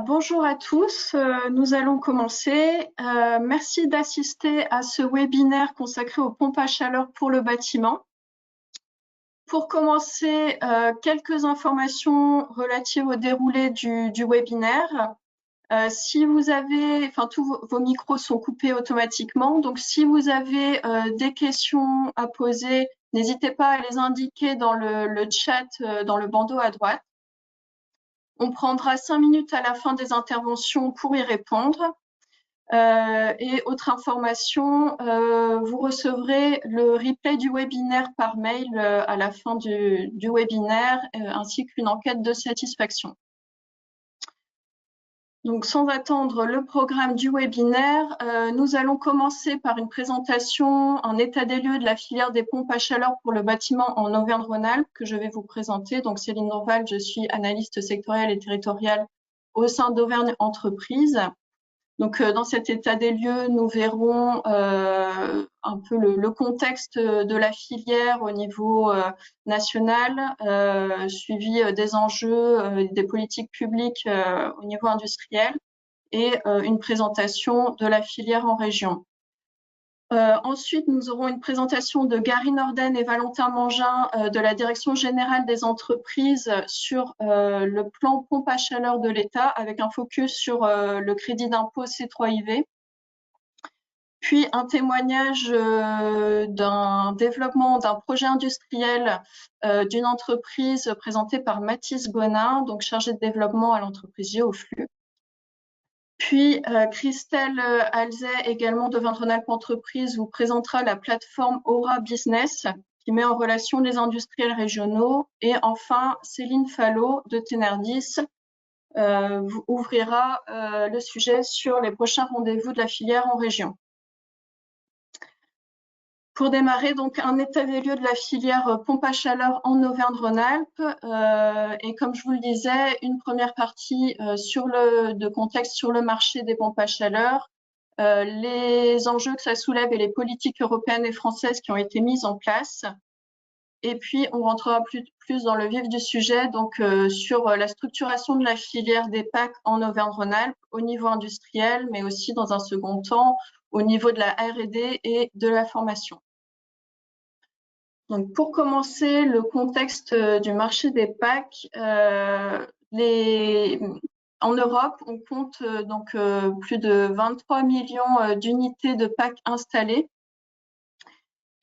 Bonjour à tous, nous allons commencer. Merci d'assister à ce webinaire consacré aux pompes à chaleur pour le bâtiment. Pour commencer, quelques informations relatives au déroulé du webinaire. Si vous avez, tous vos micros sont coupés automatiquement, donc si vous avez des questions à poser, n'hésitez pas à les indiquer dans le chat, dans le bandeau à droite. On prendra 5 minutes à la fin des interventions pour y répondre. Et autre information, vous recevrez le replay du webinaire par mail à la fin du webinaire, ainsi qu'une enquête de satisfaction. Donc, sans attendre le programme du webinaire, nous allons commencer par une présentation, un état des lieux de la filière des pompes à chaleur pour le bâtiment en Auvergne-Rhône-Alpes que je vais vous présenter. Donc, Céline Dorval, je suis analyste sectorielle et territoriale au sein d'Auvergne Entreprises. Donc, dans cet état des lieux, nous verrons un peu le contexte de la filière au niveau national, suivi des enjeux, des politiques publiques au niveau industriel et une présentation de la filière en région. Ensuite, nous aurons une présentation de Gary Norden et Valentin Mangin de la Direction générale des entreprises sur le plan pompe à chaleur de l'État avec un focus sur le crédit d'impôt C3IV. Puis un témoignage d'un développement d'un projet industriel d'une entreprise présentée par Mathis Gonin, donc chargé de développement à l'entreprise Géoflux. Puis, Christelle Alzet, également d'Auvergne-Rhône-Alpes Entreprises, vous présentera la plateforme Aura Business, qui met en relation les industriels régionaux. Et enfin, Céline Fallot de Tenardis vous ouvrira le sujet sur les prochains rendez-vous de la filière en région. Pour démarrer, donc, un état des lieux de la filière pompe à chaleur en Auvergne-Rhône-Alpes. Et comme je vous le disais, une première partie de contexte sur le marché des pompes à chaleur, les enjeux que ça soulève et les politiques européennes et françaises qui ont été mises en place. Et puis, on rentrera plus dans le vif du sujet, donc sur la structuration de la filière des PAC en Auvergne-Rhône-Alpes au niveau industriel, mais aussi dans un second temps au niveau de la R&D et de la formation. Donc, pour commencer, le contexte du marché des PAC, en Europe, on compte donc plus de 23 millions d'unités de PAC installées.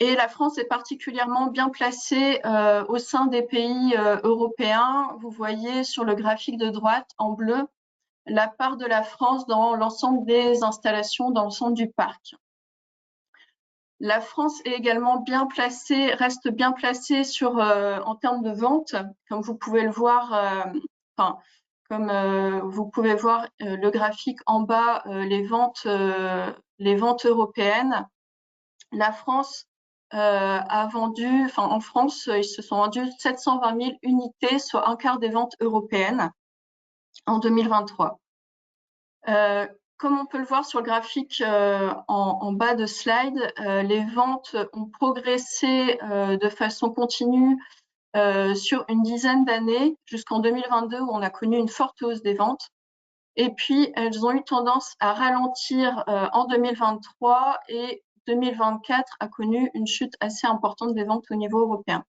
Et la France est particulièrement bien placée au sein des pays européens. Vous voyez sur le graphique de droite en bleu la part de la France dans l'ensemble des installations, dans l'ensemble du parc. La France est également bien placée, reste bien placée en termes de vente, comme vous pouvez le voir. Vous pouvez voir le graphique en bas, les ventes européennes. La France a vendu, en France, ils se sont vendus 720 000 unités, soit un quart des ventes européennes en 2023. Comme on peut le voir sur le graphique en bas de slide, les ventes ont progressé de façon continue sur une dizaine d'années jusqu'en 2022 où on a connu une forte hausse des ventes. Et puis, elles ont eu tendance à ralentir en 2023 et 2024 a connu une chute assez importante des ventes au niveau européen.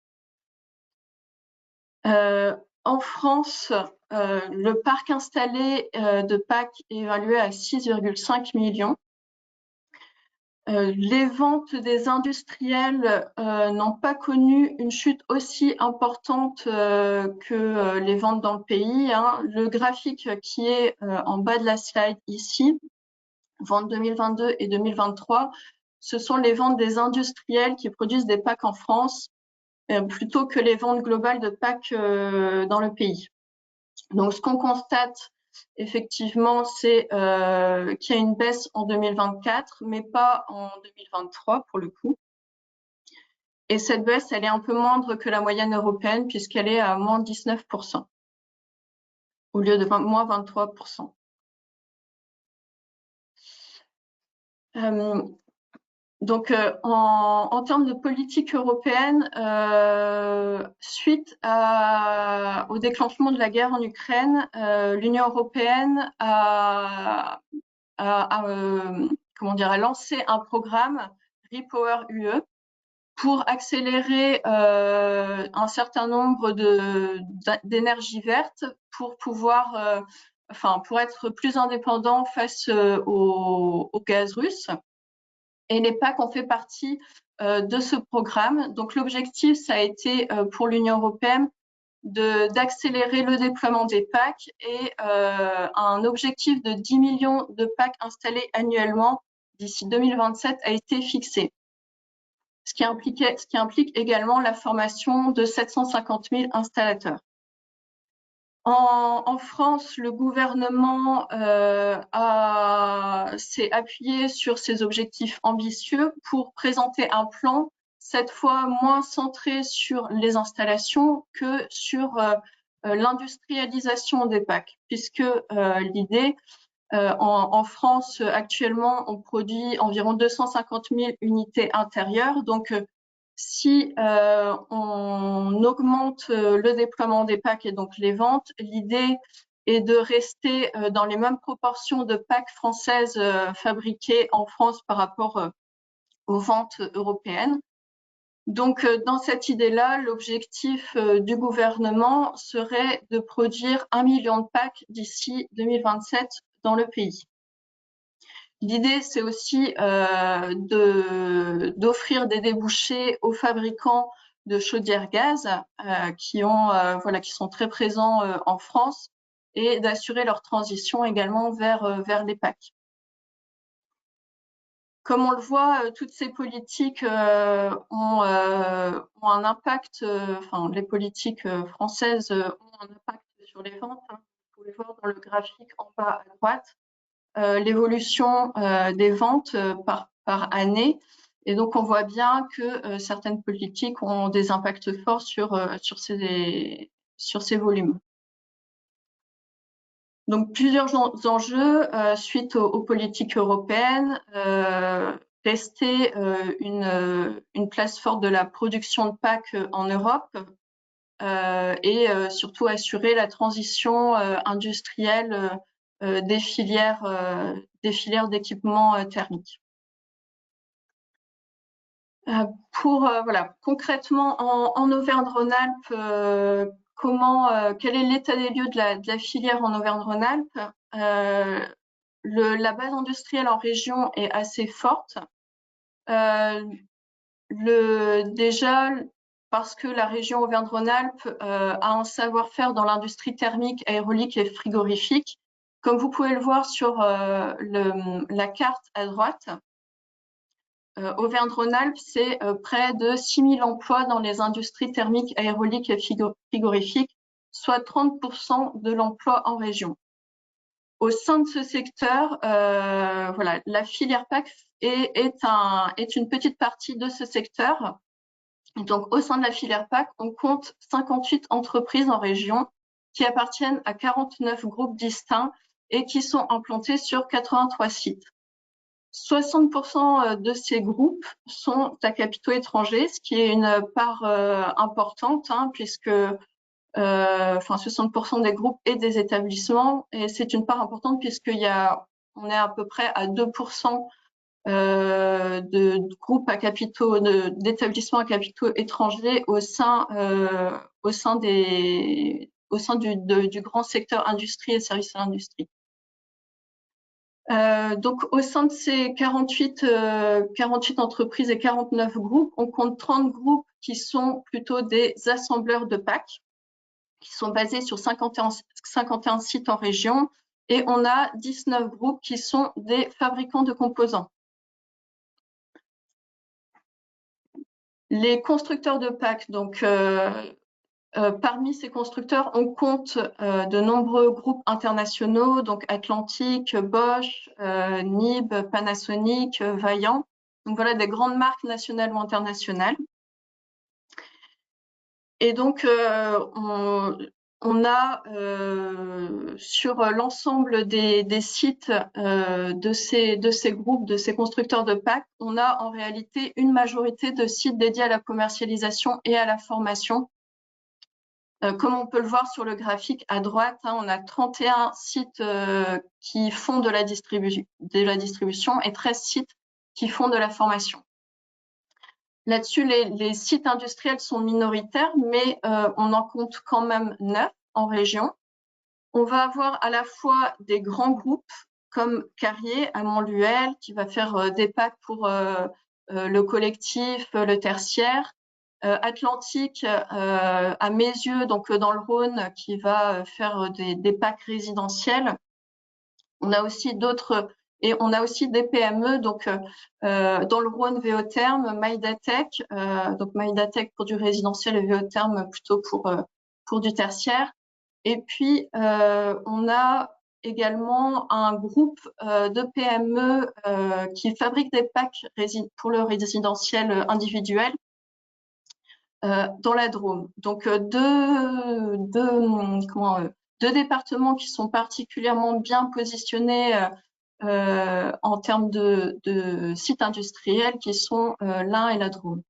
En France, le parc installé de PAC est évalué à 6,5 millions. Les ventes des industriels n'ont pas connu une chute aussi importante que les ventes dans le pays. Le graphique qui est en bas de la slide ici, ventes 2022 et 2023, ce sont les ventes des industriels qui produisent des PAC en France plutôt que les ventes globales de PAC dans le pays. Donc, ce qu'on constate, effectivement, c'est qu'il y a une baisse en 2024, mais pas en 2023 pour le coup. Et cette baisse, elle est un peu moindre que la moyenne européenne puisqu'elle est à moins 19% au lieu de moins 23%. Donc, en termes de politique européenne, suite au déclenchement de la guerre en Ukraine, l'Union européenne a lancé un programme REPowerEU pour accélérer un certain nombre d'énergies vertes pour pouvoir, pour être plus indépendant face au gaz russe. Et les PAC ont fait partie de ce programme. Donc l'objectif, ça a été pour l'Union européenne d'accélérer le déploiement des PAC et un objectif de 10 millions de PAC installés annuellement d'ici 2027 a été fixé. Ce qui implique également la formation de 750 000 installateurs. En France, le gouvernement s'est appuyé sur ces objectifs ambitieux pour présenter un plan, cette fois moins centré sur les installations que sur l'industrialisation des PAC, puisque l'idée, en France, actuellement, on produit environ 250 000 unités intérieures. Donc, si on augmente le déploiement des PAC et donc les ventes, l'idée est de rester dans les mêmes proportions de PAC françaises fabriquées en France par rapport aux ventes européennes. Donc, dans cette idée-là, l'objectif du gouvernement serait de produire 1 million de PAC d'ici 2027 dans le pays. L'idée, c'est aussi d'offrir des débouchés aux fabricants de chaudières gaz qui sont très présents en France et d'assurer leur transition également vers les PAC. Comme on le voit, toutes ces politiques ont un impact, les politiques françaises ont un impact sur les ventes. Vous pouvez voir dans le graphique en bas à droite l'évolution des ventes par année. Et donc, on voit bien que certaines politiques ont des impacts forts sur ces volumes. Donc, plusieurs enjeux suite aux politiques européennes. Rester une place forte de la production de PAC en Europe et surtout assurer la transition industrielle des filières d'équipements thermiques. Concrètement en Auvergne-Rhône-Alpes, quel est l'état des lieux de la filière en Auvergne-Rhône-Alpes? La base industrielle en région est assez forte. Déjà, parce que la région Auvergne-Rhône-Alpes a un savoir-faire dans l'industrie thermique, aérolique et frigorifique. Comme vous pouvez le voir sur la carte à droite, Auvergne-Rhône-Alpes, c'est près de 6 000 emplois dans les industries thermiques, aéroliques et frigorifiques, soit 30% de l'emploi en région. Au sein de ce secteur, la filière PAC est une petite partie de ce secteur. Donc, au sein de la filière PAC, on compte 58 entreprises en région qui appartiennent à 49 groupes distincts et qui sont implantés sur 83 sites. 60% de ces groupes sont à capitaux étrangers, ce qui est une part importante, puisque 60% des groupes et des établissements, et c'est une part importante puisqu'on est à peu près à 2% de groupes à capitaux, d'établissements à capitaux étrangers au sein du grand secteur industrie et services à l'industrie. Donc, au sein de ces 48 entreprises et 49 groupes, on compte 30 groupes qui sont plutôt des assembleurs de PAC, qui sont basés sur 51 sites en région, et on a 19 groupes qui sont des fabricants de composants. Les constructeurs de PAC, donc parmi ces constructeurs, on compte de nombreux groupes internationaux, donc Atlantic, Bosch, NIB, Panasonic, Vaillant. Donc voilà, des grandes marques nationales ou internationales. Et donc, On a sur l'ensemble des sites de ces groupes, de ces constructeurs de packs, on a en réalité une majorité de sites dédiés à la commercialisation et à la formation. Comme on peut le voir sur le graphique à droite, on a 31 sites qui font de la distribution et 13 sites qui font de la formation. Là-dessus, les sites industriels sont minoritaires, mais on en compte quand même 9 en région. On va avoir à la fois des grands groupes comme Carrier à Montluel, qui va faire des packs pour le collectif, le tertiaire. Atlantique à Meyzieu, donc dans le Rhône, qui va faire des packs résidentiels. On a aussi d'autres, et on a aussi des PME, donc dans le Rhône, Véotherme, Maïdatech, donc Maïdatech pour du résidentiel et Véotherme plutôt pour du tertiaire. Et puis, on a également un groupe de PME qui fabrique des packs pour le résidentiel individuel dans la Drôme. Donc, deux départements qui sont particulièrement bien positionnés en termes de sites industriels qui sont l'Ain et la Drôme.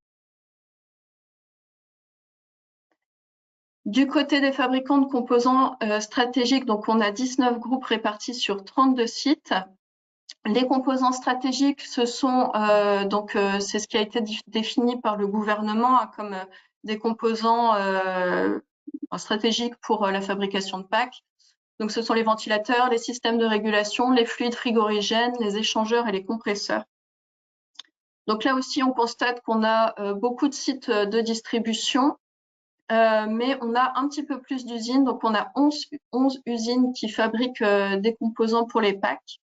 Du côté des fabricants de composants stratégiques, donc on a 19 groupes répartis sur 32 sites. Les composants stratégiques, ce sont c'est ce qui a été défini par le gouvernement comme des composants stratégiques pour la fabrication de packs. Donc ce sont les ventilateurs, les systèmes de régulation, les fluides frigorigènes, les échangeurs et les compresseurs. Donc là aussi, on constate qu'on a beaucoup de sites de distribution, mais on a un petit peu plus d'usines. Donc on a 11 usines qui fabriquent des composants pour les packs.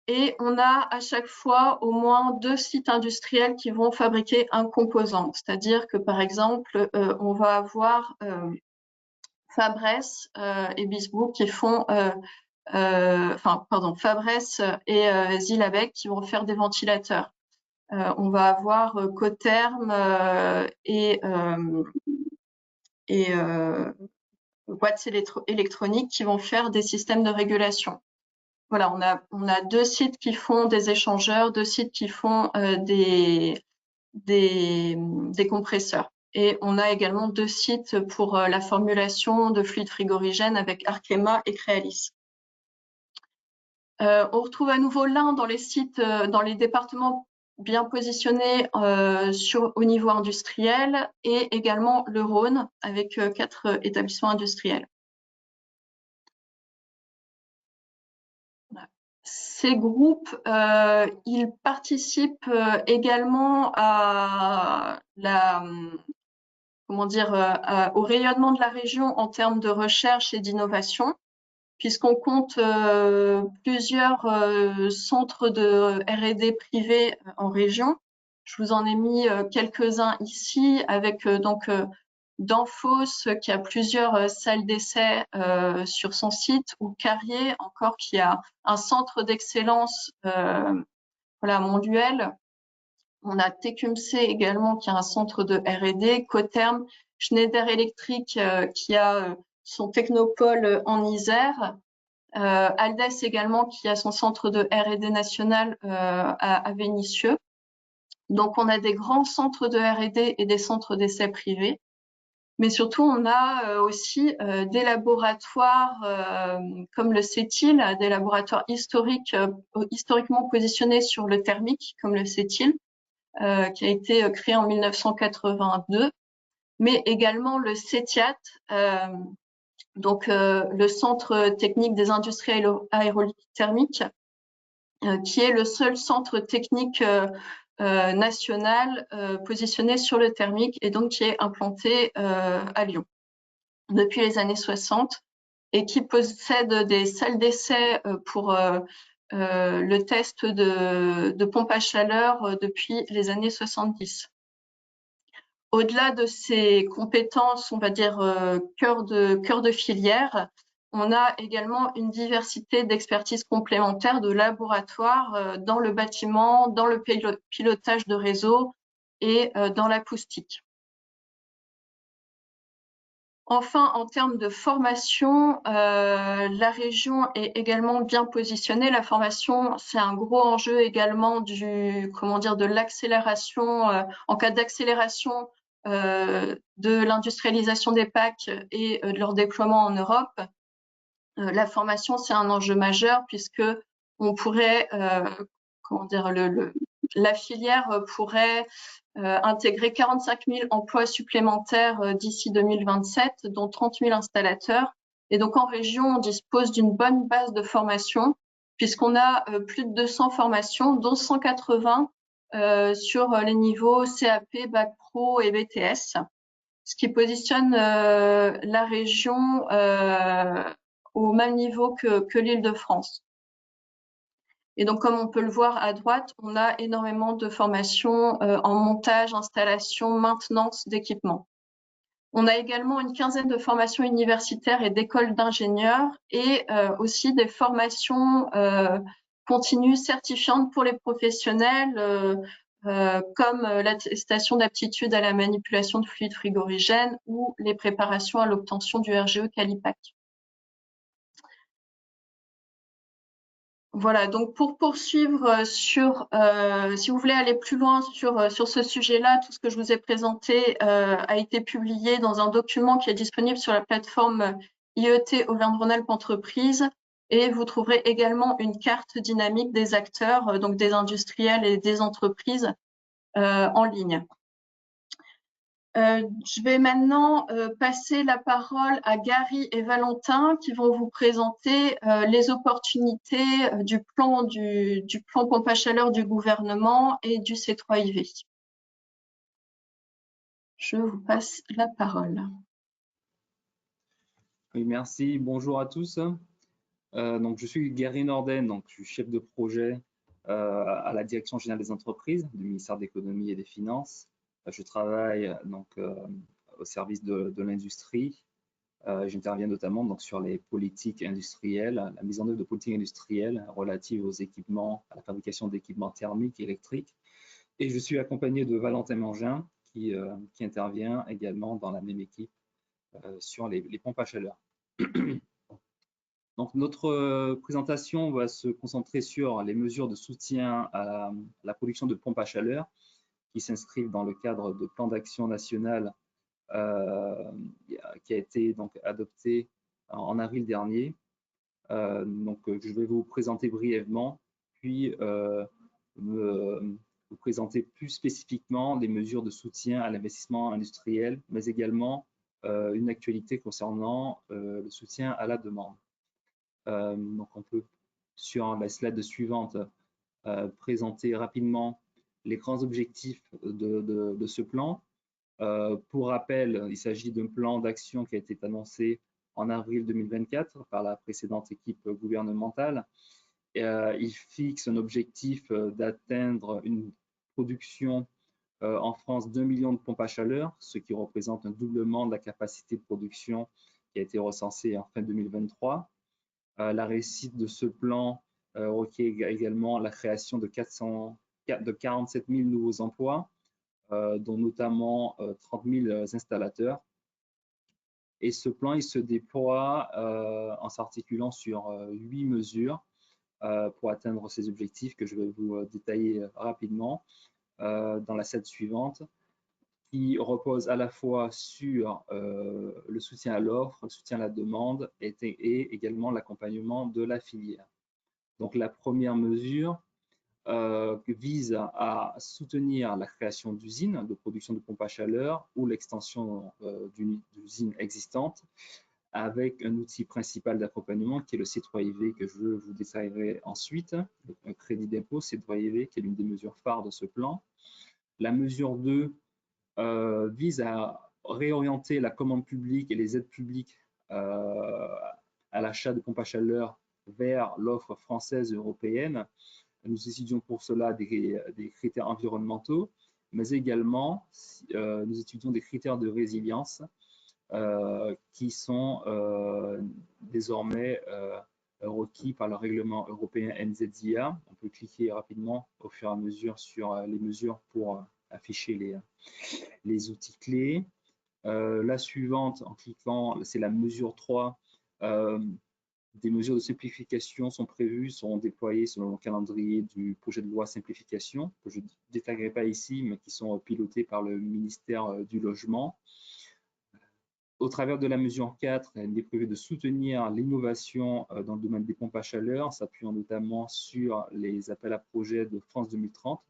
Et on a à chaque fois au moins 2 sites industriels qui vont fabriquer un composant. C'est-à-dire que, par exemple, on va avoir Fabresse et Bisbrook qui font, Fabresse et Zilabec qui vont faire des ventilateurs. On va avoir Cotherm et Watts Électronique qui vont faire des systèmes de régulation. Voilà, on a 2 sites qui font des échangeurs, 2 sites qui font des compresseurs. Et on a également 2 sites pour la formulation de fluides frigorigènes avec Arkema et Crealis. On retrouve à nouveau l'Ain dans les sites, dans les départements bien positionnés au niveau industriel et également le Rhône avec 4 établissements industriels. Ces groupes, ils participent également à au rayonnement de la région en termes de recherche et d'innovation, puisqu'on compte plusieurs centres de R&D privés en région. Je vous en ai mis quelques-uns ici, avec Danfoss qui a plusieurs salles d'essai sur son site, ou Carrier encore qui a un centre d'excellence à Montluel. On a Tecumseh également qui a un centre de R&D, Cotherm, Schneider Electric qui a son technopôle en Isère, Aldès également qui a son centre de R&D national à Vénissieux. Donc on a des grands centres de R&D et des centres d'essais privés. Mais surtout, on a aussi des laboratoires comme le CETIL, des laboratoires historiquement positionnés sur le thermique, comme le CETIL, qui a été créé en 1982, mais également le CETIAT, le Centre technique des industries aéroliques thermiques, qui est le seul centre technique national positionné sur le thermique et donc qui est implanté à Lyon depuis les années 60 et qui possède des salles d'essai pour le test de pompe à chaleur depuis les années 70. Au-delà de ces compétences, on va dire cœur de filière, on a également une diversité d'expertises complémentaires de laboratoires dans le bâtiment, dans le pilotage de réseau et dans l'acoustique. Enfin, en termes de formation, la région est également bien positionnée. La formation, c'est un gros enjeu également de l'accélération, en cas d'accélération de l'industrialisation des PAC et de leur déploiement en Europe. La formation, c'est un enjeu majeur puisque on pourrait, la filière pourrait intégrer 45 000 emplois supplémentaires d'ici 2027, dont 30 000 installateurs. Et donc en région, on dispose d'une bonne base de formation puisqu'on a plus de 200 formations, dont 180 sur les niveaux CAP, Bac Pro et BTS, ce qui positionne la région au même niveau que l'Île-de-France. Et donc, comme on peut le voir à droite, on a énormément de formations en montage, installation, maintenance d'équipements. On a également une quinzaine de formations universitaires et d'écoles d'ingénieurs et aussi des formations continues certifiantes pour les professionnels comme l'attestation d'aptitude à la manipulation de fluides frigorigènes ou les préparations à l'obtention du RGE Qualipac. Voilà, donc pour poursuivre si vous voulez aller plus loin sur ce sujet-là, tout ce que je vous ai présenté a été publié dans un document qui est disponible sur la plateforme IET Auvergne-Rhône-Alpes Entreprises et vous trouverez également une carte dynamique des acteurs, donc des industriels et des entreprises en ligne. Je vais maintenant passer la parole à Gary et Valentin qui vont vous présenter les opportunités du plan pompe à chaleur du gouvernement et du C3IV. Je vous passe la parole. Oui, merci. Bonjour à tous. Donc, je suis Gary Norden, donc je suis chef de projet à la Direction générale des entreprises du ministère de l'économie et des finances. Je travaille donc au service de l'industrie. J'interviens notamment donc sur les politiques industrielles, la mise en œuvre de politiques industrielles relatives aux équipements, à la fabrication d'équipements thermiques et électriques. Et je suis accompagné de Valentin Mangin qui intervient également dans la même équipe sur les pompes à chaleur. Donc, notre présentation va se concentrer sur les mesures de soutien à la production de pompes à chaleur qui s'inscrivent dans le cadre de plan d'action national qui a été donc adopté en avril dernier. Donc, je vais vous présenter brièvement, puis vous présenter plus spécifiquement les mesures de soutien à l'investissement industriel, mais également une actualité concernant le soutien à la demande. Donc, on peut, sur la slide suivante, présenter rapidement les grands objectifs de ce plan. Pour rappel, il s'agit d'un plan d'action qui a été annoncé en avril 2024 par la précédente équipe gouvernementale. Il fixe un objectif d'atteindre une production en France d'1 million de pompes à chaleur, ce qui représente un doublement de la capacité de production qui a été recensée en fin 2023. La réussite de ce plan requiert également la création de 47 000 nouveaux emplois, dont notamment 30 000 installateurs. Et ce plan, il se déploie en s'articulant sur 8 mesures pour atteindre ces objectifs que je vais vous détailler rapidement dans la slide suivante, qui repose à la fois sur le soutien à l'offre, le soutien à la demande et également l'accompagnement de la filière. Donc la première mesure vise à soutenir la création d'usines de production de pompes à chaleur ou l'extension d'une usine existante avec un outil principal d'accompagnement qui est le C3IV que je vous détaillerai ensuite, un crédit d'impôt C3IV qui est l'une des mesures phares de ce plan. La mesure 2 vise à réorienter la commande publique et les aides publiques à l'achat de pompes à chaleur vers l'offre française et européenne. Nous étudions pour cela des critères environnementaux, mais également nous étudions des critères de résilience qui sont désormais requis par le règlement européen NZIA. On peut cliquer rapidement au fur et à mesure sur les mesures pour afficher les outils clés. La suivante, en cliquant, c'est la mesure 3. Des mesures de simplification sont prévues, seront déployées selon le calendrier du projet de loi simplification, que je ne détaillerai pas ici, mais qui sont pilotées par le ministère du Logement. Au travers de la mesure 4, il est prévu de soutenir l'innovation dans le domaine des pompes à chaleur, s'appuyant notamment sur les appels à projets de France 2030.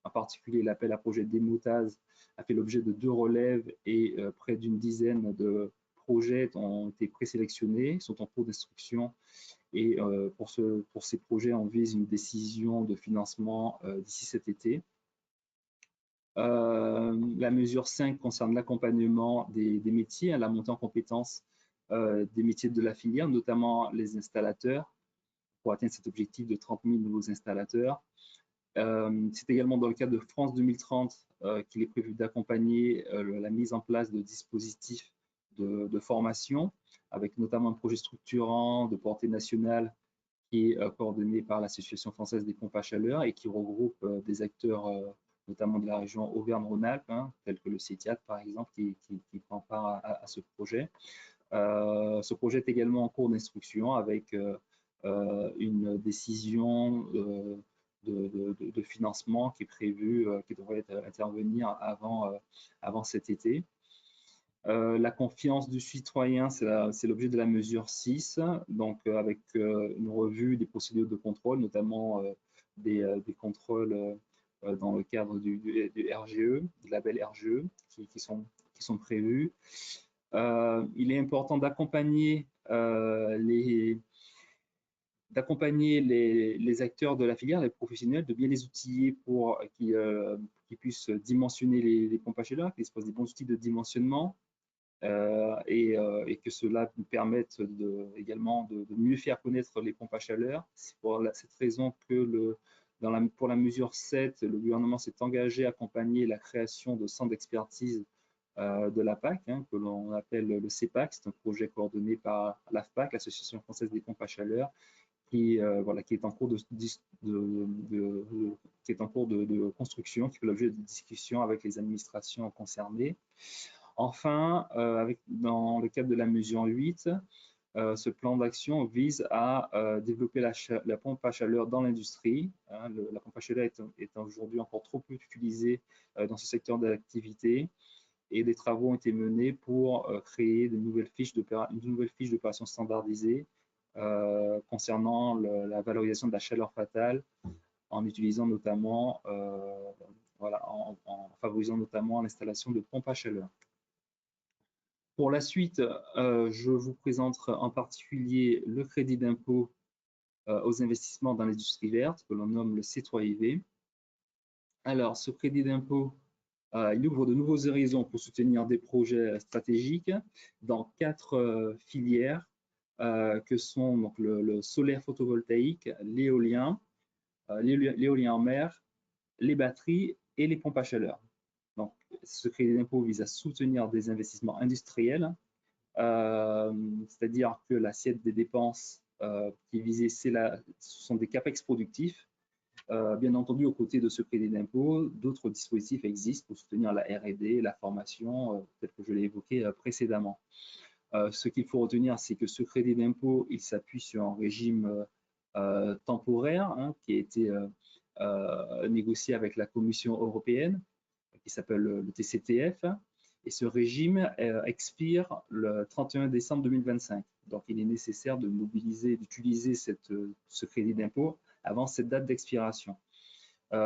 En particulier, l'appel à projet d'Emotaz a fait l'objet de 2 relèves et près d'une dizaine de projets ont été présélectionnés, sont en cours d'instruction. Et pour ces projets, on vise une décision de financement d'ici cet été. La mesure 5 concerne l'accompagnement des métiers, la montée en compétences des métiers de la filière, notamment les installateurs, pour atteindre cet objectif de 30 000 nouveaux installateurs. C'est également dans le cadre de France 2030 qu'il est prévu d'accompagner la mise en place de dispositifs de formation, avec notamment un projet structurant de portée nationale qui est coordonné par l'Association française des pompes à chaleur et qui regroupe des acteurs notamment de la région Auvergne-Rhône-Alpes, tels que le CETIAT par exemple, qui prend part à ce projet. Ce projet est également en cours d'instruction avec une décision de financement qui est prévue, qui devrait intervenir avant cet été. La confiance du citoyen, c'est l'objet de la mesure 6, donc avec une revue des procédures de contrôle, notamment des contrôles dans le cadre du RGE, du label RGE, qui sont prévus. Il est important d'accompagner les acteurs de la filière, les professionnels, de bien les outiller pour qu'ils puissent dimensionner les pompes à chaleur, qu'ils disposent des bons outils de dimensionnement, et que cela nous permette également de mieux faire connaître les pompes à chaleur. C'est pour cette raison que pour la mesure 7, le gouvernement s'est engagé à accompagner la création de centres d'expertise de l'APAC, que l'on appelle le CEPAC. C'est un projet coordonné par l'AFPAC, l'Association française des pompes à chaleur, qui est en cours de construction, qui fait l'objet de discussions avec les administrations concernées. Enfin, dans le cadre de la mesure 8, ce plan d'action vise à développer la pompe à chaleur dans l'industrie. La pompe à chaleur est aujourd'hui encore trop peu utilisée dans ce secteur d'activité, et des travaux ont été menés pour créer une nouvelle fiche d'opération standardisée concernant la valorisation de la chaleur fatale, en utilisant notamment, en favorisant notamment l'installation de pompes à chaleur. Pour la suite, je vous présente en particulier le crédit d'impôt aux investissements dans l'industrie verte, que l'on nomme le C3IV. Alors, ce crédit d'impôt, il ouvre de nouveaux horizons pour soutenir des projets stratégiques dans 4 filières, que sont donc le solaire photovoltaïque, l'éolien en mer, les batteries et les pompes à chaleur. Donc, ce crédit d'impôt vise à soutenir des investissements industriels, c'est-à-dire que l'assiette des dépenses qui est visée, ce sont des capex productifs. Bien entendu, aux côtés de ce crédit d'impôt, d'autres dispositifs existent pour soutenir la R&D, la formation, tel que je l'ai évoqué précédemment. Ce qu'il faut retenir, c'est que ce crédit d'impôt, il s'appuie sur un régime temporaire qui a été négocié avec la Commission européenne, qui s'appelle le TCTF, et ce régime expire le 31 décembre 2025. Donc, il est nécessaire de mobiliser, d'utiliser ce crédit d'impôt avant cette date d'expiration.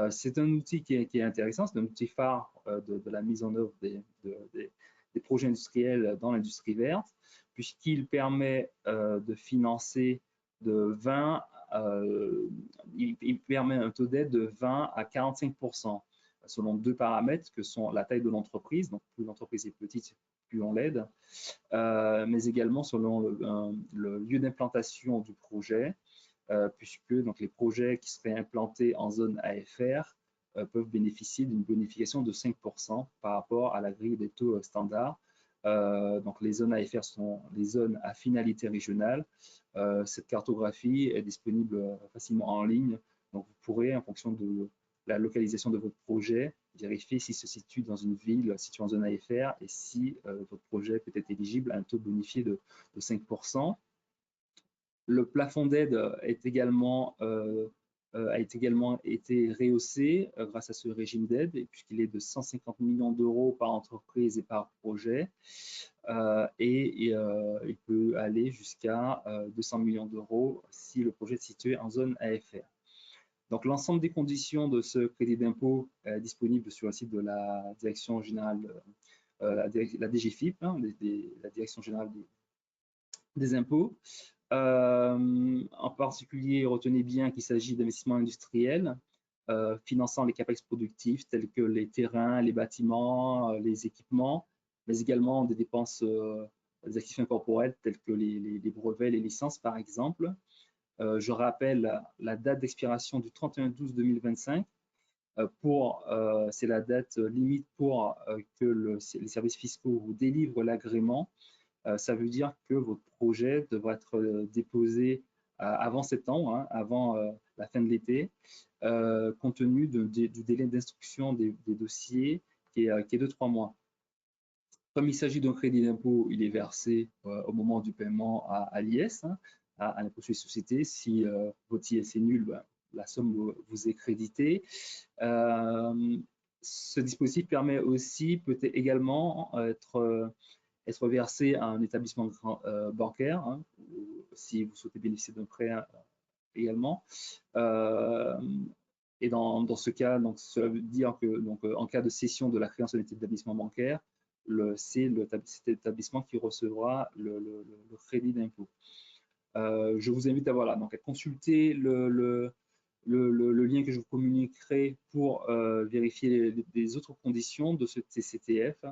C'est un outil qui est intéressant, c'est un outil phare de la mise en œuvre des projets industriels dans l'industrie verte, puisqu'il permet de financer il permet un taux d'aide de 20 à 45%, selon 2 paramètres que sont la taille de l'entreprise, donc plus l'entreprise est petite, plus on l'aide, mais également selon le lieu d'implantation du projet, puisque donc, les projets qui seraient implantés en zone AFR peuvent bénéficier d'une bonification de 5% par rapport à la grille des taux standards. Donc les zones AFR sont les zones à finalité régionale. Cette cartographie est disponible facilement en ligne, donc vous pourrez, en fonction de la localisation de votre projet, vérifier s'il se situe dans une ville située en zone AFR et si votre projet peut être éligible à un taux bonifié de 5%. Le plafond d'aide a également été rehaussé grâce à ce régime d'aide, puisqu'il est de 150 millions d'euros par entreprise et par projet, et il peut aller jusqu'à 200 millions d'euros si le projet est situé en zone AFR. Donc, l'ensemble des conditions de ce crédit d'impôt est disponible sur le site de la Direction générale, la DGFiP, hein, la Direction générale des impôts. En particulier, retenez bien qu'il s'agit d'investissements industriels finançant les capex productifs tels que les terrains, les bâtiments, les équipements, mais également des dépenses des actifs incorporels tels que les brevets, les licences par exemple. Je rappelle la date d'expiration du 31/12/2025. C'est la date limite pour que les services fiscaux vous délivrent l'agrément. Ça veut dire que votre projet devra être déposé avant septembre, hein, avant la fin de l'été, compte tenu du délai d'instruction des dossiers qui est de 3 mois. Comme il s'agit d'un crédit d'impôt, il est versé au moment du paiement à l'IS, hein, à l'impôt sur les sociétés. Si votre IS est nul, ben, la somme vous est créditée. Ce dispositif permet aussi, peut également être versé à un établissement bancaire, hein, si vous souhaitez bénéficier d'un prêt également. Et dans ce cas, donc, cela veut dire que en cas de cession de la créance d'un établissement bancaire, c'est cet établissement qui recevra le crédit d'impôt. Je vous invite à consulter le lien que je vous communiquerai pour vérifier les autres conditions de ce TCTF.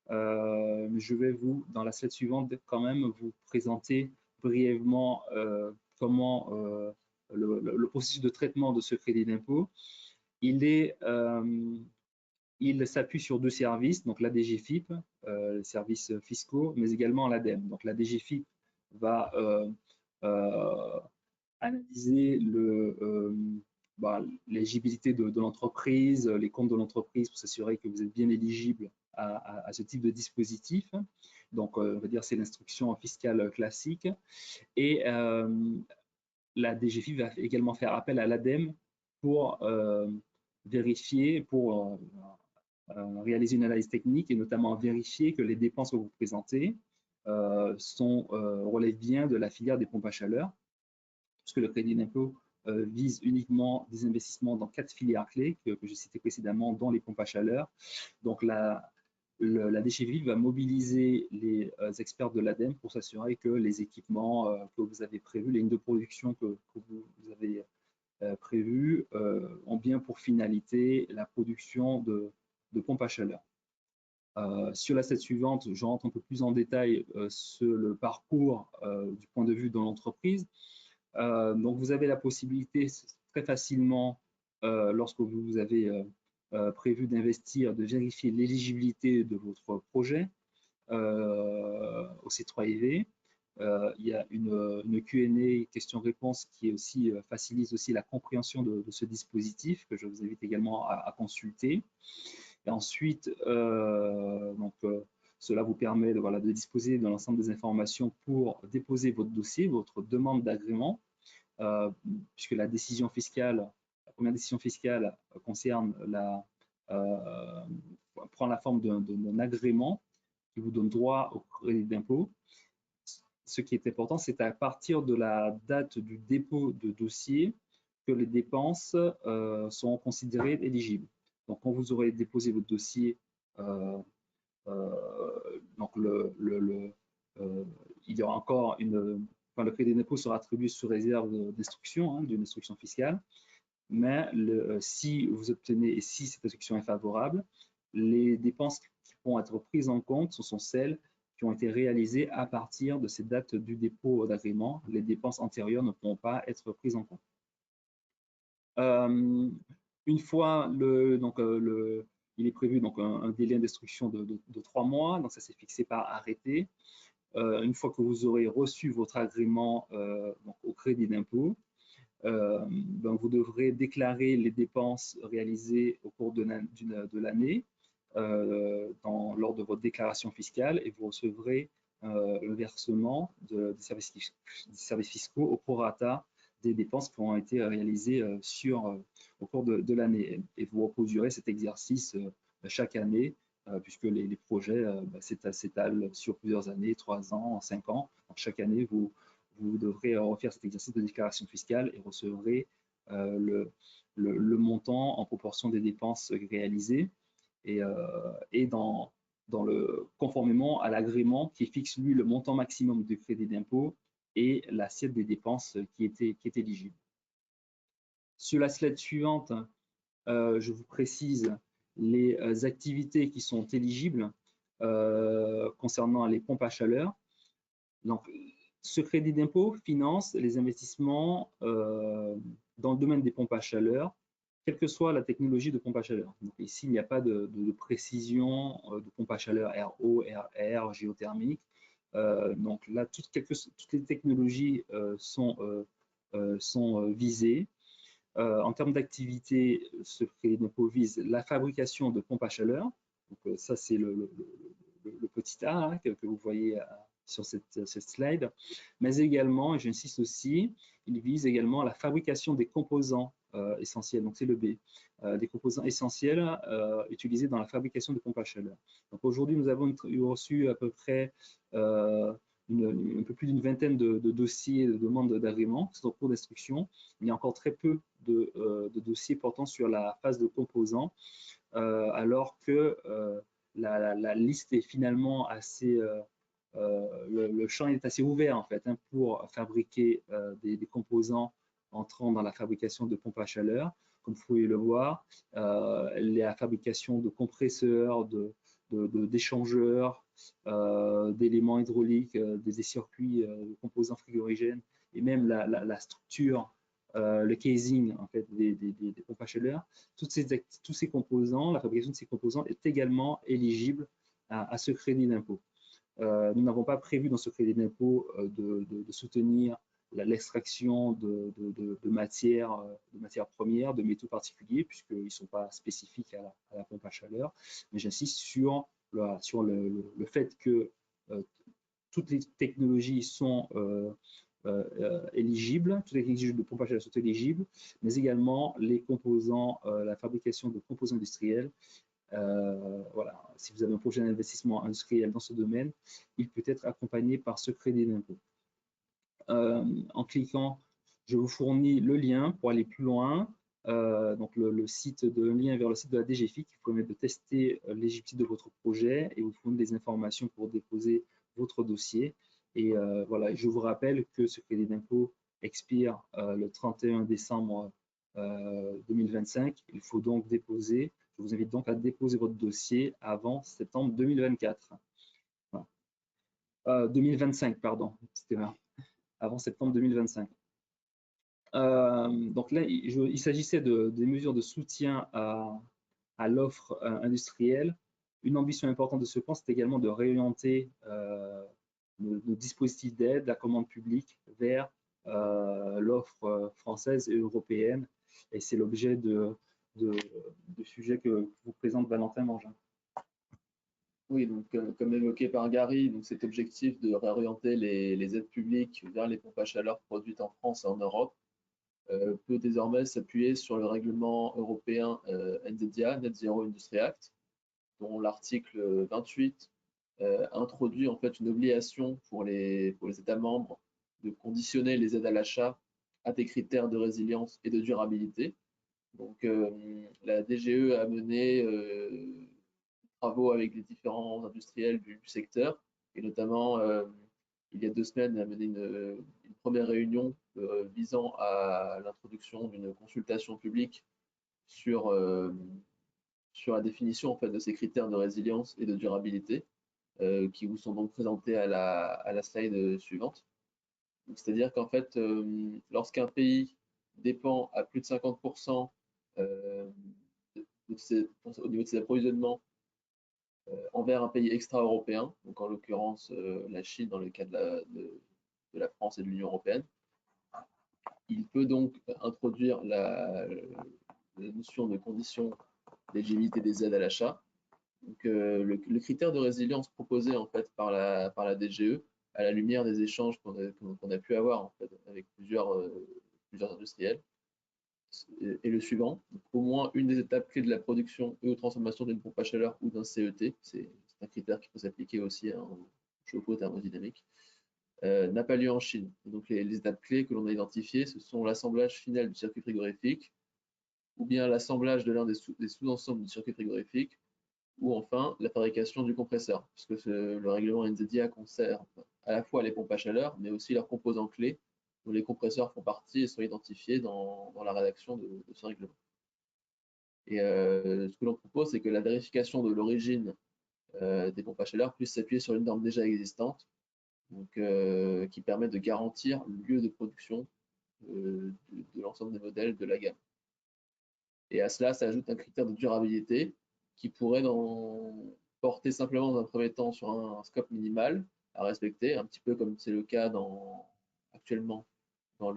Je vais dans la slide suivante, quand même vous présenter brièvement comment le processus de traitement de ce crédit d'impôt. Il s'appuie sur 2 services, donc la DGFiP, les services fiscaux, mais également l'ADEME. Donc la DGFiP va analyser l'éligibilité de l'entreprise, les comptes de l'entreprise pour s'assurer que vous êtes bien éligible à ce type de dispositif. Donc, on va dire c'est l'instruction fiscale classique. Et la DGFiP va également faire appel à l'ADEME pour vérifier, pour réaliser une analyse technique et notamment vérifier que les dépenses que vous présentez relèvent bien de la filière des pompes à chaleur, puisque le crédit d'impôt vise uniquement des investissements dans 4 filières clés que j'ai citées précédemment, dont les pompes à chaleur. Donc, la DGFiP va mobiliser les experts de l'ADEME pour s'assurer que les équipements que vous avez prévus, les lignes de production que vous avez prévues, ont bien pour finalité la production de pompes à chaleur. Sur la slide suivante, je rentre un peu plus en détail sur le parcours du point de vue de l'entreprise. Donc, vous avez la possibilité très facilement, lorsque vous avez prévu d'investir, de vérifier l'éligibilité de votre projet au C3IV. Il y a une Q&A, question-réponse, qui facilite aussi la compréhension de ce dispositif, que je vous invite également à consulter. Et ensuite, cela vous permet de disposer de l'ensemble des informations pour déposer votre dossier, votre demande d'agrément, puisque la première décision fiscale concerne prend la forme d'un agrément qui vous donne droit au crédit d'impôt. Ce qui est important, c'est à partir de la date du dépôt de dossier que les dépenses seront considérées éligibles. Donc, quand vous aurez déposé votre dossier, il y aura encore le crédit d'impôt sera attribué sous réserve d'instruction, hein, d'une instruction fiscale. Mais si vous obtenez, et si cette instruction est favorable, les dépenses qui vont être prises en compte sont celles qui ont été réalisées à partir de ces dates du dépôt d'agrément. Les dépenses antérieures ne pourront pas être prises en compte. Une fois il est prévu un délai d'instruction de 3 mois, donc ça c'est fixé par arrêté. Une fois que vous aurez reçu votre agrément au crédit d'impôt, vous devrez déclarer les dépenses réalisées au cours de l'année lors de votre déclaration fiscale, et vous recevrez le versement des services fiscaux au prorata des dépenses qui ont été réalisées au cours de l'année. Et vous reproduirez cet exercice chaque année, puisque les projets s'étalent sur plusieurs années, 3 ans, 5 ans. Donc, chaque année, vous devrez refaire cet exercice de déclaration fiscale et recevrez le montant en proportion des dépenses réalisées et conformément à l'agrément qui fixe, lui, le montant maximum de crédit d'impôt et l'assiette des dépenses qui est éligible. Sur la slide suivante, je vous précise les activités qui sont éligibles concernant les pompes à chaleur. Donc, ce crédit d'impôt finance les investissements dans le domaine des pompes à chaleur, quelle que soit la technologie de pompe à chaleur. Donc, ici, il n'y a pas de précision de pompe à chaleur RO, RR, géothermique. Donc là, toutes les technologies sont visées. En termes d'activité, ce crédit d'impôt vise la fabrication de pompes à chaleur. Donc, ça, c'est le petit A hein, que vous voyez sur cette slide. Mais également, et j'insiste aussi, il vise également la fabrication des composants essentiels. Donc, c'est le B. Des composants essentiels utilisés dans la fabrication de pompes à chaleur. Donc, aujourd'hui, nous avons reçu à peu près un peu plus d'une vingtaine de dossiers de demande d'agrément qui sont en cours d'instruction. Il y a encore très peu de dossiers portant sur la phase de composants, alors que la liste est finalement assez... le champ est assez ouvert en fait hein, pour fabriquer des composants entrant dans la fabrication de pompes à chaleur. Comme vous pouvez le voir, la fabrication de compresseurs, d'échangeurs, d'éléments hydrauliques, des circuits, de composants frigorigènes et même la structure, le casing en fait, des pompes à chaleur. Tous ces composants, la fabrication de ces composants est également éligible à ce crédit d'impôt. Nous n'avons pas prévu dans ce crédit d'impôt de soutenir l'extraction de matières premières, de métaux particuliers, puisqu'ils ne sont pas spécifiques à la pompe à chaleur. Mais j'insiste sur le fait que toutes les technologies sont éligibles, toutes les technologies de pompe à chaleur sont éligibles, mais également les composants, la fabrication de composants industriels. Voilà, si vous avez un projet d'investissement industriel dans ce domaine, il peut être accompagné par ce crédit d'impôt. En cliquant, je vous fournis le lien pour aller plus loin. Donc le lien vers le site de la DGFiP qui vous permet de tester l'éligibilité de votre projet et vous fournit des informations pour déposer votre dossier. Et voilà, je vous rappelle que ce crédit d'impôt expire le 31 décembre 2025. Il faut donc déposer. Je vous invite donc à déposer votre dossier avant septembre 2024. Voilà. 2025, pardon. C'était avant septembre 2025. Donc là, il s'agissait des mesures de soutien à l'offre industrielle. Une ambition importante de ce plan, c'est également de réorienter nos dispositifs d'aide, la commande publique, vers l'offre française et européenne. Et c'est l'objet de sujets que vous présente Valentin Mangin. Oui, donc comme évoqué par Gary, donc cet objectif de réorienter les aides publiques vers les pompes à chaleur produites en France et en Europe peut désormais s'appuyer sur le règlement européen NZIA, Net Zero Industry Act, dont l'article 28 introduit en fait une obligation pour les États membres de conditionner les aides à l'achat à des critères de résilience et de durabilité. Donc la DGE a mené travaux avec les différents industriels du secteur, et notamment il y a 2 semaines, elle a mené une première réunion visant à l'introduction d'une consultation publique sur la définition en fait, de ces critères de résilience et de durabilité, qui vous sont donc présentés à la slide suivante. C'est-à-dire qu'en fait, lorsqu'un pays dépend à plus de 50% au niveau de ses approvisionnements envers un pays extra-européen, donc en l'occurrence la Chine dans le cas de la France et de l'Union européenne, il peut donc introduire la notion de condition d'éligibilité des aides à l'achat. Donc, le critère de résilience proposé en fait par la DGE, à la lumière des échanges qu'on a pu avoir en fait, avec plusieurs industriels, est le suivant. Donc, au moins une des étapes clés de la production et de transformation d'une pompe à chaleur ou d'un CET, c'est un critère qui peut s'appliquer aussi à un chauffe-eau thermodynamique, n'a pas lieu en Chine. Et donc les étapes clés que l'on a identifiées, ce sont l'assemblage final du circuit frigorifique, ou bien l'assemblage de l'un des sous-ensembles du circuit frigorifique, ou enfin la fabrication du compresseur, puisque le règlement NZIA concerne à la fois les pompes à chaleur, mais aussi leurs composants clés, dont les compresseurs font partie et sont identifiés dans la rédaction de ce règlement. Et ce que l'on propose, c'est que la vérification de l'origine des pompes à chaleur puisse s'appuyer sur une norme déjà existante, donc, qui permet de garantir le lieu de production de l'ensemble des modèles de la gamme. Et à cela s'ajoute un critère de durabilité qui pourrait porter simplement dans un premier temps sur un scope minimal à respecter, un petit peu comme c'est le cas actuellement pour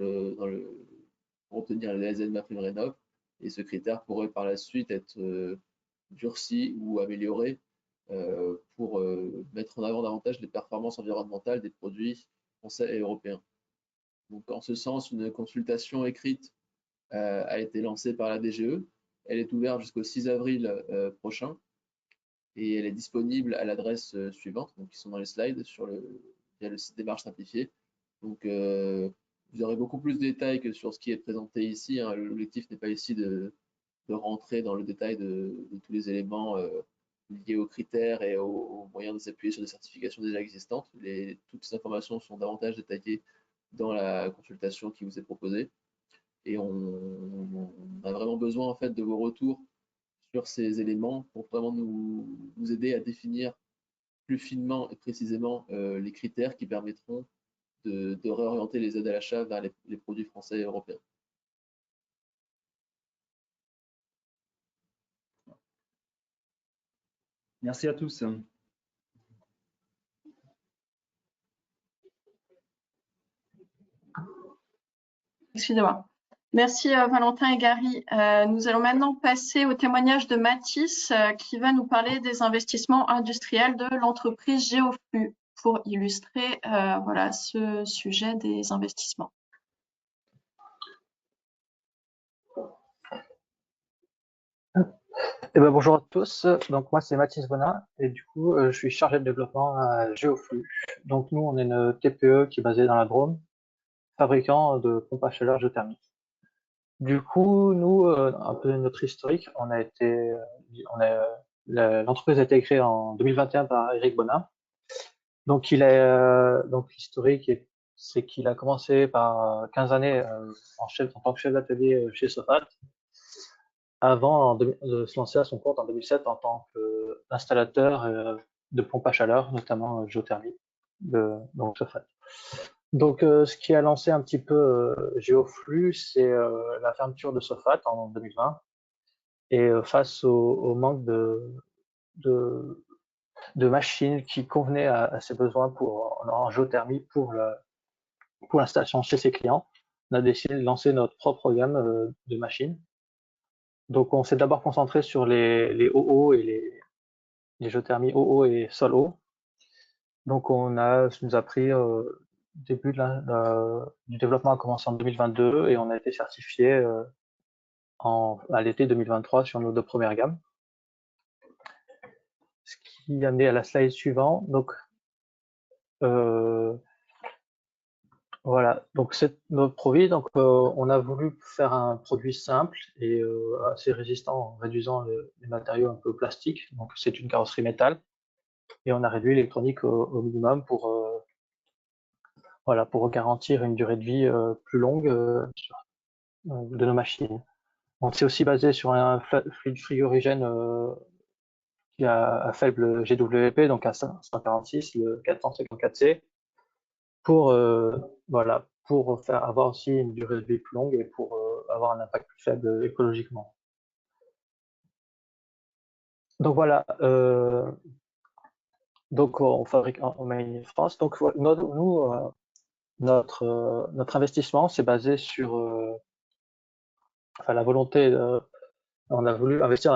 obtenir les AZ MaPrimeRénov'. Et ce critère pourrait par la suite être durci ou amélioré pour mettre en avant davantage les performances environnementales des produits français et européens. Donc, en ce sens, une consultation écrite a été lancée par la DGE. Elle est ouverte jusqu'au 6 avril prochain et elle est disponible à l'adresse suivante, donc qui sont dans les slides via le site Démarche Simplifiée. Donc, vous aurez beaucoup plus de détails que sur ce qui est présenté ici. Hein. L'objectif n'est pas ici de rentrer dans le détail de tous les éléments liés aux critères et aux moyens de s'appuyer sur des certifications déjà existantes. Toutes ces informations sont davantage détaillées dans la consultation qui vous est proposée. Et on a vraiment besoin en fait de vos retours sur ces éléments pour vraiment nous aider à définir plus finement et précisément les critères qui permettront de réorienter les aides à l'achat vers les produits français et européens. Merci à tous. Excusez-moi. Merci Valentin et Gary. Nous allons maintenant passer au témoignage de Mathis qui va nous parler des investissements industriels de l'entreprise Géoflux pour illustrer voilà, ce sujet des investissements. Bonjour à tous, donc moi c'est Mathis Bonin et du coup je suis chargé de développement à Géoflux. Donc nous on est une TPE qui est basée dans la Drôme, fabricant de pompes à chaleur géothermique. Du coup nous, un peu notre historique, l'entreprise a été créée en 2021 par Eric Bonin. Donc donc l'historique c'est qu'il a commencé par 15 années en tant que chef d'atelier chez Sofat, avant de se lancer à son compte en 2007 en tant qu'installateur de pompes à chaleur, notamment géothermie, donc Sofat. Donc, ce qui a lancé un petit peu Géoflux, c'est la fermeture de Sofat en 2020. Et face au manque de machines qui convenaient à ses besoins en géothermie pour l'installation chez ses clients, on a décidé de lancer notre propre gamme de machines. Donc, on s'est d'abord concentré sur les OO et les géothermies OO et sol O. Donc, ça nous a pris début du développement a commencé en 2022 et on a été certifié à l'été 2023 sur nos 2 premières gammes. Ce qui a amené à la slide suivante. Donc, voilà, donc c'est notre produit. Donc, on a voulu faire un produit simple et assez résistant en réduisant les matériaux un peu plastiques. Donc, c'est une carrosserie métal et on a réduit l'électronique au minimum voilà, pour garantir une durée de vie plus longue de nos machines. On s'est aussi basé sur un fluide frigorigène qui a à faible GWP, donc à 146, le 454C, pour voilà, pour avoir aussi une durée de vie plus longue et pour avoir un impact plus faible écologiquement. Donc voilà, donc on fabrique en Maine France. Donc nous, notre investissement s'est basé sur la volonté, on a voulu investir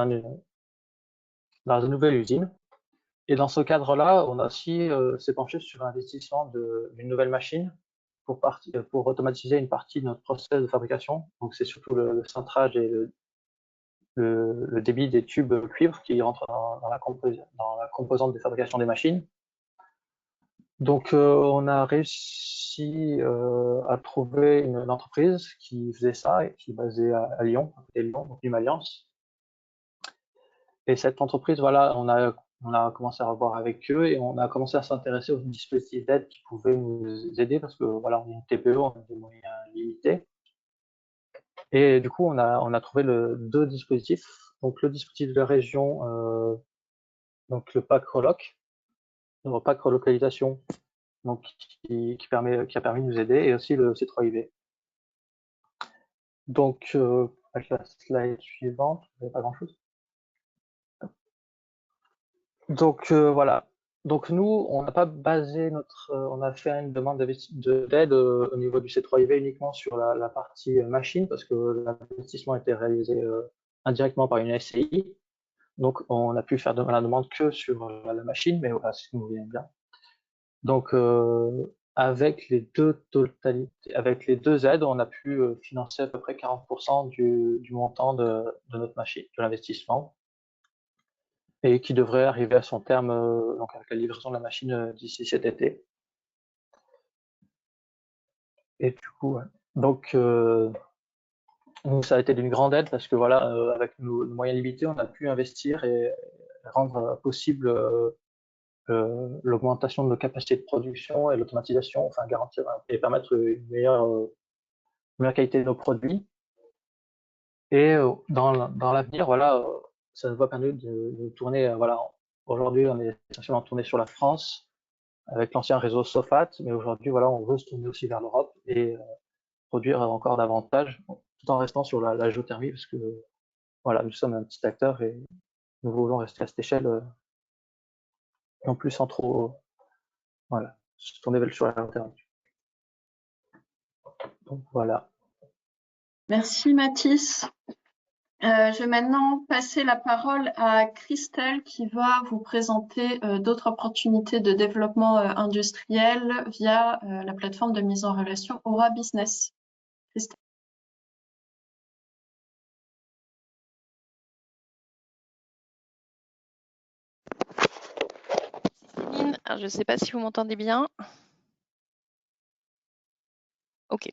dans une nouvelle usine. Et dans ce cadre-là, on a aussi s'est penché sur l'investissement d'une nouvelle machine pour automatiser une partie de notre process de fabrication. Donc c'est surtout le cintrage et le débit des tubes cuivre qui rentrent dans la composante de fabrication des machines. Donc on a réussi à trouver une entreprise qui faisait ça et qui est basée à Lyon, à côté de Lyon, donc Alliance. Et cette entreprise, voilà, on a commencé à revoir avec eux et on a commencé à s'intéresser aux dispositifs d'aide qui pouvaient nous aider parce que voilà, on est une TPE, on a des moyens limités. Et du coup, on a trouvé deux dispositifs. Donc le dispositif de la région, donc le pack Reloc, le pack relocalisation, donc qui a permis de nous aider, et aussi le C3IV. Donc avec la slide suivante, il n'y a pas grand-chose. Donc voilà. Donc nous, on n'a pas basé on a fait une demande d'aide au niveau du C3IV uniquement sur la partie machine parce que l'investissement était réalisé indirectement par une SCI. Donc on a pu faire la demande que sur la machine, mais voilà, ce qui nous vient bien. Donc avec les deux aides, on a pu financer à peu près 40% du montant de notre machine, de l'investissement, et qui devrait arriver à son terme donc avec la livraison de la machine d'ici cet été. Et du coup, ouais. Donc ça a été d'une grande aide parce que voilà, avec nos moyens limités, on a pu investir et rendre possible l'augmentation de nos capacités de production et l'automatisation, enfin garantir et permettre une meilleure qualité de nos produits. Et dans l'avenir, voilà, ça nous a permis de tourner. Voilà, aujourd'hui, on est essentiellement tourné sur la France avec l'ancien réseau Sofat, mais aujourd'hui, voilà, on veut se tourner aussi vers l'Europe et produire encore davantage, tout en restant sur la géothermie, parce que voilà, nous sommes un petit acteur et nous voulons rester à cette échelle, non plus sans trop, voilà, se tourner sur la géothermie. Donc voilà. Merci Mathis. Je vais maintenant passer la parole à Christelle qui va vous présenter d'autres opportunités de développement industriel via la plateforme de mise en relation Aura Business. Christelle. Céline, je ne sais pas si vous m'entendez bien. Ok.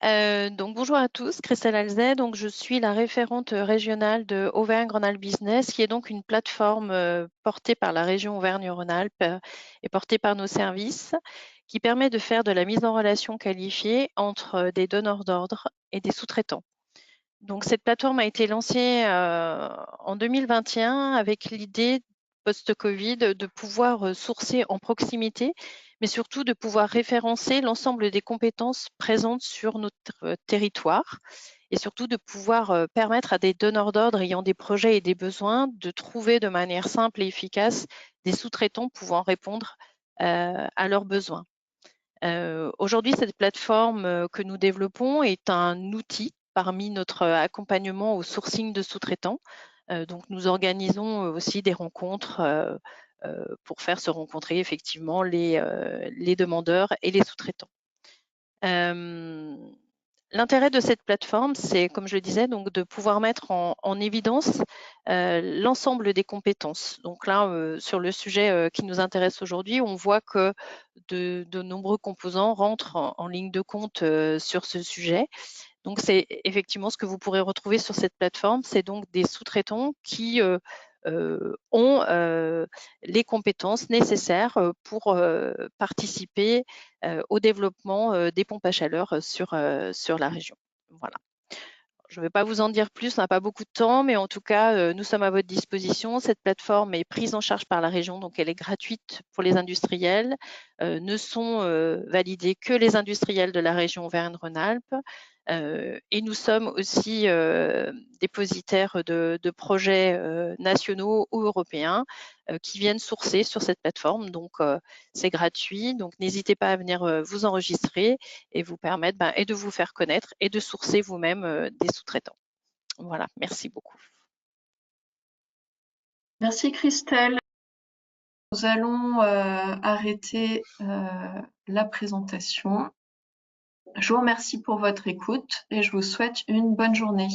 Donc bonjour à tous, Christelle Alzet. Donc je suis la référente régionale de Auvergne-Rhône-Alpes Business, qui est donc une plateforme portée par la région Auvergne-Rhône-Alpes et portée par nos services, qui permet de faire de la mise en relation qualifiée entre des donneurs d'ordre et des sous-traitants. Donc cette plateforme a été lancée en 2021 avec l'idée post-Covid de pouvoir sourcer en proximité, mais surtout de pouvoir référencer l'ensemble des compétences présentes sur notre territoire et surtout de pouvoir permettre à des donneurs d'ordre ayant des projets et des besoins de trouver de manière simple et efficace des sous-traitants pouvant répondre à leurs besoins. Aujourd'hui, cette plateforme que nous développons est un outil parmi notre accompagnement au sourcing de sous-traitants. Donc, nous organisons aussi des rencontres pour faire se rencontrer effectivement les demandeurs et les sous-traitants. L'intérêt de cette plateforme, c'est, comme je le disais, donc de pouvoir mettre en évidence l'ensemble des compétences. Donc là, sur le sujet qui nous intéresse aujourd'hui, on voit que de nombreux composants rentrent en ligne de compte sur ce sujet. Donc c'est effectivement ce que vous pourrez retrouver sur cette plateforme, c'est donc des sous-traitants qui ont les compétences nécessaires pour participer au développement des pompes à chaleur sur la région. Voilà. Je ne vais pas vous en dire plus, on n'a pas beaucoup de temps, mais en tout cas, nous sommes à votre disposition. Cette plateforme est prise en charge par la région, donc elle est gratuite pour les industriels. Ne sont validés que les industriels de la région Auvergne-Rhône-Alpes. Et nous sommes aussi dépositaires de projets nationaux ou européens qui viennent sourcer sur cette plateforme. Donc, c'est gratuit. Donc, n'hésitez pas à venir vous enregistrer et vous permettre et de vous faire connaître et de sourcer vous-même des sous-traitants. Voilà, merci beaucoup. Merci Christelle. Nous allons arrêter la présentation. Je vous remercie pour votre écoute et je vous souhaite une bonne journée.